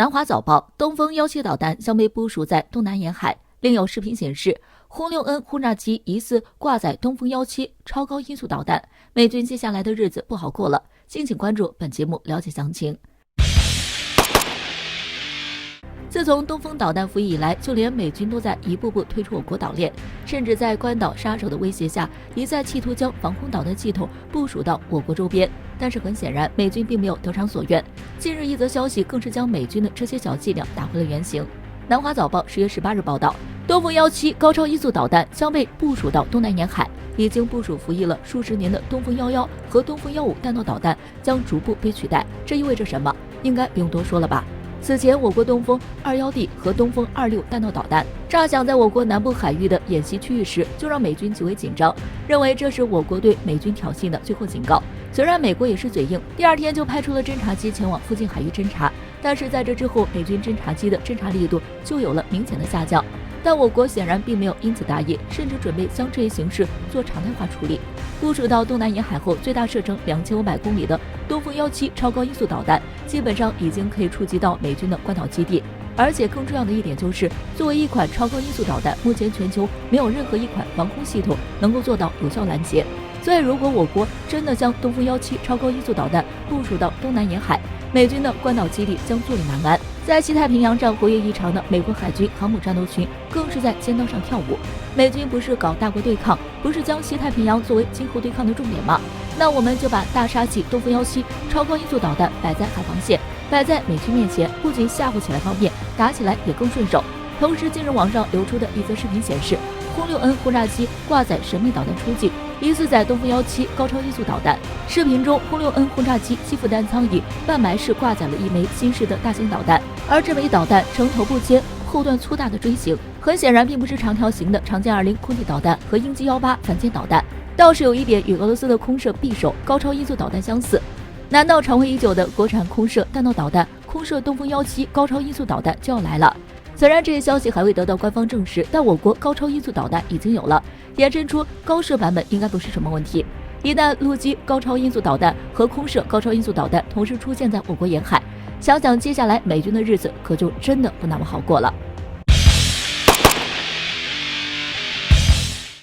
南华早报，东风17导弹将被部署在东南沿海。另有视频显示，轰6N 轰炸机疑似挂载东风17超高音速导弹，美军接下来的日子不好过了。敬请关注本节目了解详情。自从东风导弹服役以来，就连美军都在一步步退出我国岛链，甚至在关岛杀手的威胁下，一再企图将防空导弹系统部署到我国周边。但是很显然，美军并没有得偿所愿。近日一则消息更是将美军的这些小伎俩打回了原形。南华早报10月18日报道，东风17高超音速导弹将被部署到东南沿海，已经部署服役了数十年的东风11和东风15弹道导弹将逐步被取代。这意味着什么？应该不用多说了吧。此前，我国东风21D 和东风26弹道导弹炸响在我国南部海域的演习区域时，就让美军极为紧张，认为这是我国对美军挑衅的最后警告。虽然美国也是嘴硬，第二天就派出了侦察机前往附近海域侦察，但是在这之后，美军侦察机的侦察力度就有了明显的下降。但我国显然并没有因此大意，甚至准备将这一形势做常态化处理。部署到东南沿海后，最大射程2500公里的东风17超高音速导弹，基本上已经可以触及到美军的关岛基地。而且更重要的一点就是，作为一款超高音速导弹，目前全球没有任何一款防空系统能够做到有效拦截。所以，如果我国真的将东风17超高音速导弹部署到东南沿海，美军的关岛基地将坐立难安。在西太平洋上活跃异常的美国海军航母战斗群更是在尖刀上跳舞。美军不是搞大国对抗，不是将西太平洋作为今后对抗的重点吗？那我们就把大杀器东风17超高音速导弹摆在海防线，摆在美军面前，不仅吓唬起来方便，打起来也更顺手。同时，近日网上流出的一则视频显示，轰6N 轰炸机挂载神秘导弹出境，疑似载东风17高超音速导弹。视频中，轰6N 轰炸机机腹弹舱以半埋式挂载了一枚新式的大型导弹，而这枚导弹呈头部尖、后段粗大的锥形，很显然并不是长条形的长剑20空地导弹和鹰击18反舰导弹，倒是有一点与俄罗斯的空射匕首高超音速导弹相似。难道常规已久的国产空射弹道导弹空射东风17高超音速导弹就要来了？虽然这些消息还未得到官方证实，但我国高超音速导弹已经有了，衍生出高射版本应该不是什么问题。一旦陆基高超音速导弹和空射高超音速导弹同时出现在我国沿海，想想接下来美军的日子可就真的不那么好过了。